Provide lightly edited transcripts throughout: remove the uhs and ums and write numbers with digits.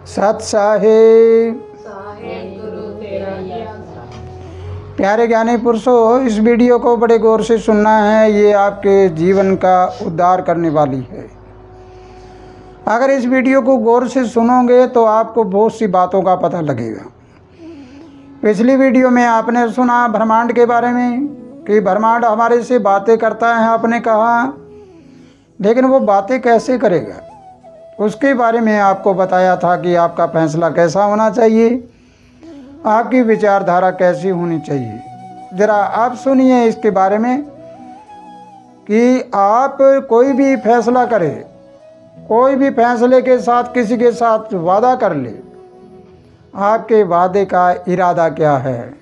सत साहेब गुरु तेरा ज्ञान। प्यारे ज्ञानी पुरुषों, इस वीडियो को बड़े गौर से सुनना है। ये आपके जीवन का उद्धार करने वाली है। अगर इस वीडियो को गौर से सुनोगे तो आपको बहुत सी बातों का पता लगेगा। पिछली वीडियो में आपने सुना ब्रह्मांड के बारे में कि ब्रह्मांड हमारे से बातें करता है। आपने कहा, लेकिन वो बातें कैसे करेगा, उसके बारे में आपको बताया था कि आपका फैसला कैसा होना चाहिए, आपकी विचारधारा कैसी होनी चाहिए। ज़रा आप सुनिए इसके बारे में कि आप कोई भी फैसला करें, कोई भी फैसले के साथ किसी के साथ वादा कर ले, आपके वादे का इरादा क्या है।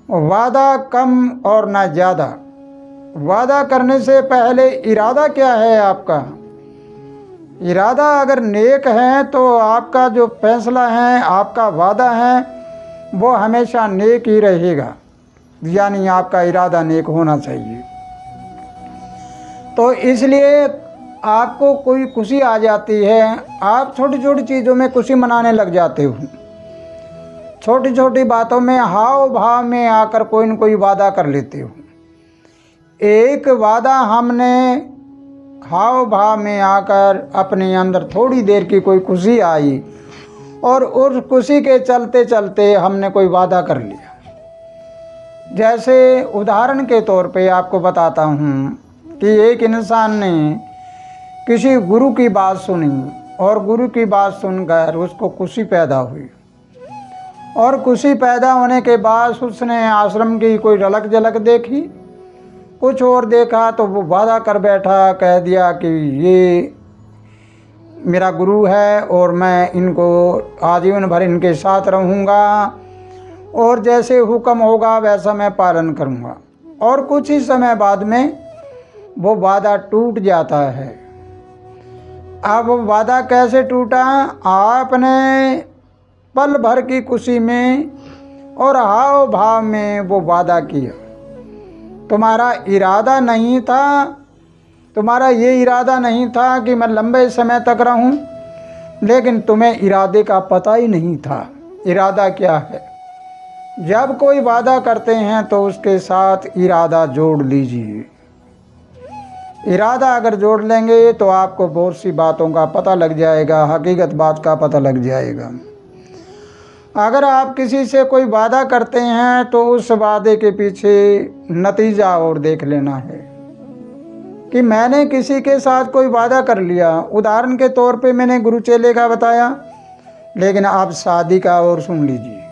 वादा कम और ना ज़्यादा। वादा करने से पहले इरादा क्या है आपका। इरादा अगर नेक है तो आपका जो फैसला है, आपका वादा है, वो हमेशा नेक ही रहेगा। यानी आपका इरादा नेक होना चाहिए। तो इसलिए आपको कोई खुशी आ जाती है, आप छोटी छोटी चीज़ों में खुशी मनाने लग जाते हो। छोटी छोटी बातों में हाव भाव में आकर कोई न कोई वादा कर लेते हो। एक वादा हमने हाव भाव में आकर अपने अंदर थोड़ी देर की कोई खुशी आई और उस खुशी के चलते चलते हमने कोई वादा कर लिया। जैसे उदाहरण के तौर पे आपको बताता हूँ कि एक इंसान ने किसी गुरु की बात सुनी और गुरु की बात सुनकर उसको खुशी पैदा हुई। और खुशी पैदा होने के बाद उसने आश्रम की कोई झलक झलक देखी, कुछ और देखा तो वो वादा कर बैठा, कह दिया कि ये मेरा गुरु है और मैं इनको आजीवन भर इनके साथ रहूँगा और जैसे हुक्म होगा वैसा मैं पालन करूँगा। और कुछ ही समय बाद में वो वादा टूट जाता है। अब वो वादा कैसे टूटा। आपने पल भर की खुशी में और हाव भाव में वो वादा किया। तुम्हारा इरादा नहीं था, तुम्हारा ये इरादा नहीं था कि मैं लंबे समय तक रहूं, लेकिन तुम्हें इरादे का पता ही नहीं था। इरादा क्या है। जब कोई वादा करते हैं तो उसके साथ इरादा जोड़ लीजिए। इरादा अगर जोड़ लेंगे तो आपको बहुत सी बातों का पता लग जाएगा, हकीकत बात का पता लग जाएगा। अगर आप किसी से कोई वादा करते हैं तो उस वादे के पीछे नतीजा और देख लेना है कि मैंने किसी के साथ कोई वादा कर लिया। उदाहरण के तौर पे मैंने गुरु चेले का बताया, लेकिन आप शादी का और सुन लीजिए।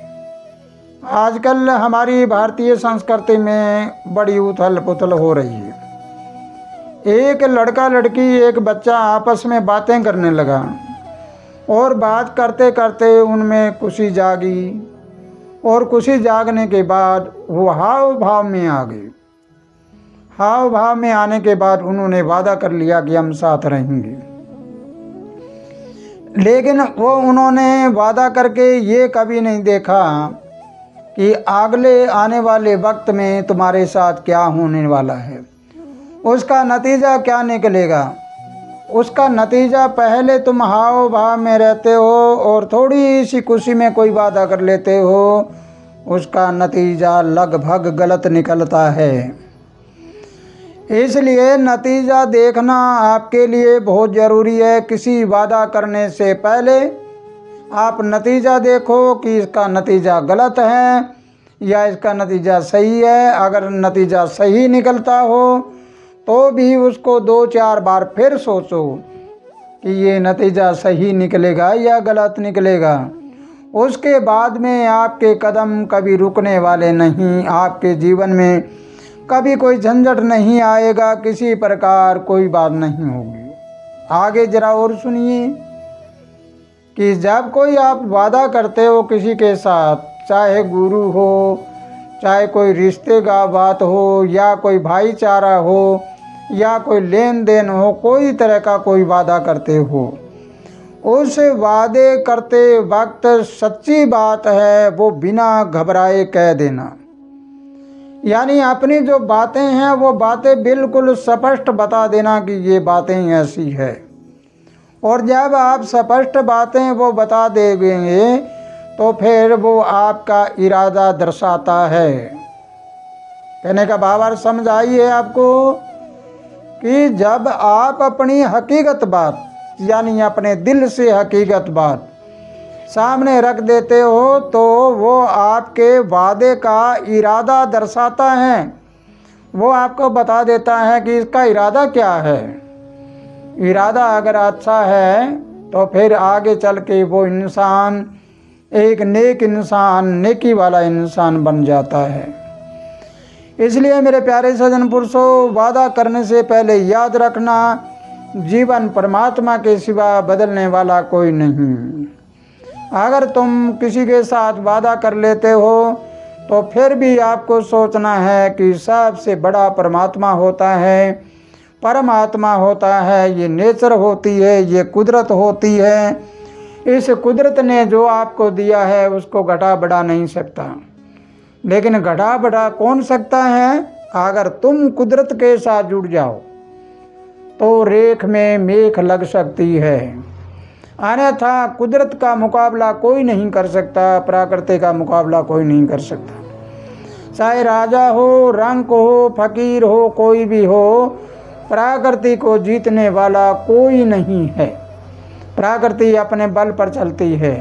आजकल हमारी भारतीय संस्कृति में बड़ी उथल पुथल हो रही है। एक लड़का लड़की, एक बच्चा आपस में बातें करने लगा और बात करते करते उनमें खुशी जागी और खुशी जागने के बाद वो हाव भाव में आ गए। हाव भाव में आने के बाद उन्होंने वादा कर लिया कि हम साथ रहेंगे। लेकिन वो उन्होंने वादा करके ये कभी नहीं देखा कि अगले आने वाले वक्त में तुम्हारे साथ क्या होने वाला है, उसका नतीजा क्या निकलेगा। उसका नतीजा पहले तुम हाव भाव में रहते हो और थोड़ी सी खुशी में कोई वादा कर लेते हो, उसका नतीजा लगभग गलत निकलता है। इसलिए नतीजा देखना आपके लिए बहुत ज़रूरी है। किसी वादा करने से पहले आप नतीजा देखो कि इसका नतीजा गलत है या इसका नतीजा सही है। अगर नतीजा सही निकलता हो तो भी उसको 2-4 बार फिर सोचो कि ये नतीजा सही निकलेगा या गलत निकलेगा। उसके बाद में आपके कदम कभी रुकने वाले नहीं। आपके जीवन में कभी कोई झंझट नहीं आएगा, किसी प्रकार कोई बात नहीं होगी। आगे जरा और सुनिए कि जब कोई आप वादा करते हो किसी के साथ, चाहे गुरु हो, चाहे कोई रिश्ते का बात हो या कोई भाईचारा हो या कोई लेन देन हो, कोई तरह का कोई वादा करते हो, उस वादे करते वक्त सच्ची बात है वो बिना घबराए कह देना। यानी अपनी जो बातें हैं वो बातें बिल्कुल स्पष्ट बता देना कि ये बातें ऐसी है। और जब आप स्पष्ट बातें वो बता देंगे तो फिर वो आपका इरादा दर्शाता है। कहने का भाव अर्थ समझ आई है आपको कि जब आप अपनी हकीकत बात यानी अपने दिल से हकीकत बात सामने रख देते हो तो वो आपके वादे का इरादा दर्शाता है। वो आपको बता देता है कि इसका इरादा क्या है। इरादा अगर अच्छा है तो फिर आगे चल के वो इंसान एक नेक इंसान, नेकी वाला इंसान बन जाता है। इसलिए मेरे प्यारे सज्जन पुरुषों, वादा करने से पहले याद रखना, जीवन परमात्मा के सिवा बदलने वाला कोई नहीं। अगर तुम किसी के साथ वादा कर लेते हो तो फिर भी आपको सोचना है कि सबसे बड़ा परमात्मा होता है, परमात्मा होता है, ये नेचर होती है, ये कुदरत होती है। इस कुदरत ने जो आपको दिया है उसको घटा बढ़ा नहीं सकता, लेकिन घटा बढ़ा कौन सकता है? अगर तुम कुदरत के साथ जुड़ जाओ तो रेख में मेख लग सकती है, अन्यथा कुदरत का मुकाबला कोई नहीं कर सकता, प्रकृति का मुकाबला कोई नहीं कर सकता। चाहे राजा हो, रंक हो, फकीर हो, कोई भी हो, प्रकृति को जीतने वाला कोई नहीं है। प्रकृति अपने बल पर चलती है।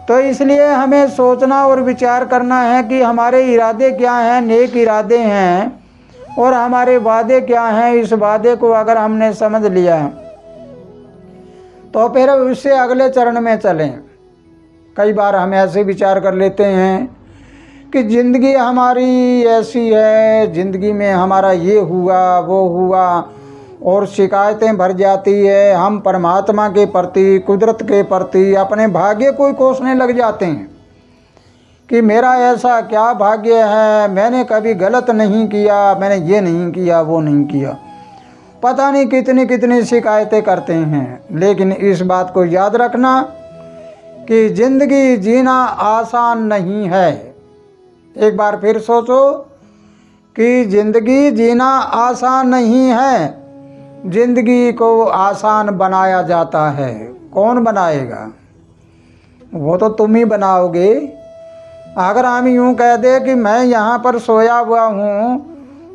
तो इसलिए हमें सोचना और विचार करना है कि हमारे इरादे क्या हैं, नेक इरादे हैं, और हमारे वादे क्या हैं। इस वादे को अगर हमने समझ लिया तो फिर उससे अगले चरण में चलें। कई बार हम ऐसे विचार कर लेते हैं कि ज़िंदगी हमारी ऐसी है, ज़िंदगी में हमारा ये हुआ वो हुआ, और शिकायतें भर जाती है। हम परमात्मा के प्रति, कुदरत के प्रति अपने भाग्य को ही कोसने लग जाते हैं कि मेरा ऐसा क्या भाग्य है, मैंने कभी गलत नहीं किया, मैंने ये नहीं किया वो नहीं किया, पता नहीं कितनी कितनी शिकायतें करते हैं। लेकिन इस बात को याद रखना कि ज़िंदगी जीना आसान नहीं है। एक बार फिर सोचो कि ज़िंदगी जीना आसान नहीं है, ज़िंदगी को आसान बनाया जाता है। कौन बनाएगा? वो तो तुम ही बनाओगे। अगर हम यूँ कह दे कि मैं यहाँ पर सोया हुआ हूँ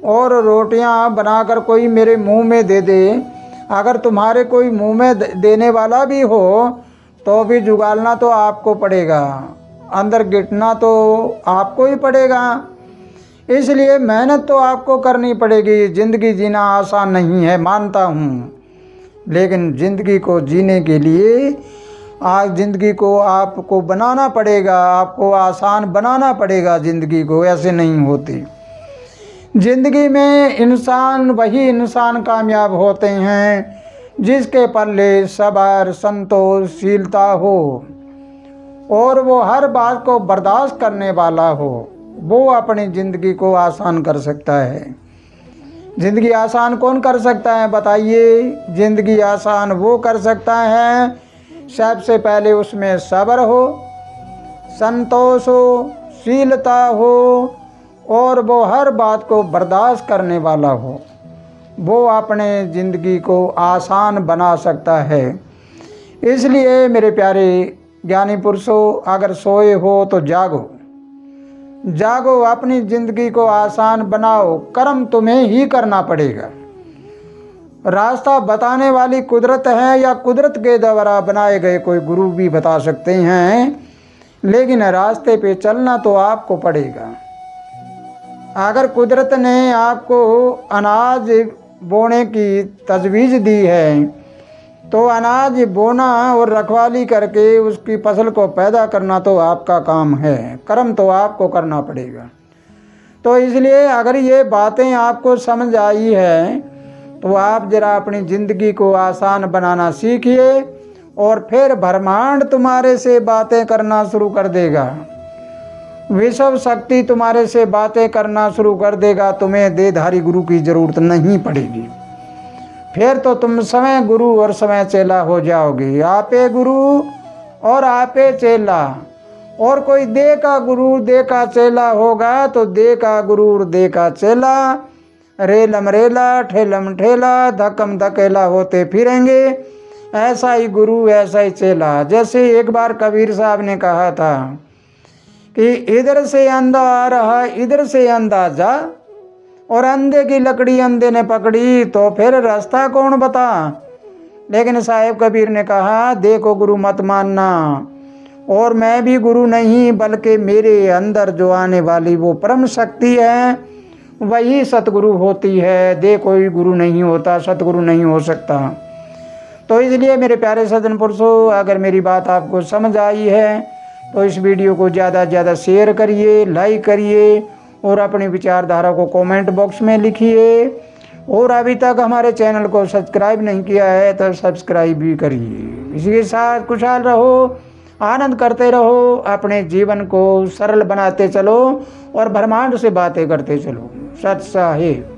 और रोटियाँ बनाकर कोई मेरे मुंह में दे दे, अगर तुम्हारे कोई मुंह में देने वाला भी हो तो भी जुगालना तो आपको पड़ेगा, अंदर गिटना तो आपको ही पड़ेगा। इसलिए मेहनत तो आपको करनी पड़ेगी। ज़िंदगी जीना आसान नहीं है, मानता हूँ, लेकिन ज़िंदगी को जीने के लिए आज ज़िंदगी को आपको बनाना पड़ेगा, आपको आसान बनाना पड़ेगा। ज़िंदगी को ऐसे नहीं होती। ज़िंदगी में इंसान वही इंसान कामयाब होते हैं जिसके पल्ले सब्र, संतोषशीलता हो और वो हर बात को बर्दाश्त करने वाला हो। वो अपनी ज़िंदगी को आसान कर सकता है। ज़िंदगी आसान कौन कर सकता है बताइए? ज़िंदगी आसान वो कर सकता है सबसे पहले उसमें सब्र हो, संतोष हो, शीलता हो और वो हर बात को बर्दाश्त करने वाला हो। वो अपने ज़िंदगी को आसान बना सकता है। इसलिए मेरे प्यारे ज्ञानी पुरुषों, अगर सोए हो तो जागो, जागो, अपनी ज़िंदगी को आसान बनाओ। कर्म तुम्हें ही करना पड़ेगा। रास्ता बताने वाली कुदरत है या कुदरत के द्वारा बनाए गए कोई गुरु भी बता सकते हैं, लेकिन रास्ते पे चलना तो आपको पड़ेगा। अगर कुदरत ने आपको अनाज बोने की तजवीज़ दी है तो अनाज बोना और रखवाली करके उसकी फसल को पैदा करना तो आपका काम है। कर्म तो आपको करना पड़ेगा। तो इसलिए अगर ये बातें आपको समझ आई है तो आप ज़रा अपनी ज़िंदगी को आसान बनाना सीखिए और फिर ब्रह्मांड तुम्हारे से बातें करना शुरू कर देगा। विश्व शक्ति तुम्हारे से बातें करना शुरू कर देगा। तुम्हें देहधारी गुरु की ज़रूरत नहीं पड़ेगी। फिर तो तुम समय गुरु और समय चेला हो जाओगे। आपे गुरु और आपे चेला, और कोई दे का गुरु दे का चेला होगा तो दे का गुरु और दे का चेला रेलम रेला ठेलम ठेला धक्कम धकेला होते फिरेंगे। ऐसा ही गुरु ऐसा ही चेला। जैसे एक बार कबीर साहब ने कहा था कि इधर से अंधा आ रहा इधर से अंधा जा, और अंधे की लकड़ी अंधे ने पकड़ी तो फिर रास्ता कौन बता। लेकिन साहेब कबीर ने कहा देखो गुरु मत मानना, और मैं भी गुरु नहीं बल्कि मेरे अंदर जो आने वाली वो परम शक्ति है वही सतगुरु होती है। दे कोई गुरु नहीं होता, सतगुरु नहीं हो सकता। तो इसलिए मेरे प्यारे सज्जन पुरुषों, अगर मेरी बात आपको समझ आई है तो इस वीडियो को ज़्यादा से ज़्यादा शेयर करिए, लाइक करिए और अपनी विचारधारा को कमेंट बॉक्स में लिखिए। और अभी तक हमारे चैनल को सब्सक्राइब नहीं किया है तो सब्सक्राइब भी करिए। इसी के साथ खुशहाल रहो, आनंद करते रहो, अपने जीवन को सरल बनाते चलो और ब्रह्मांड से बातें करते चलो। सत साहिब।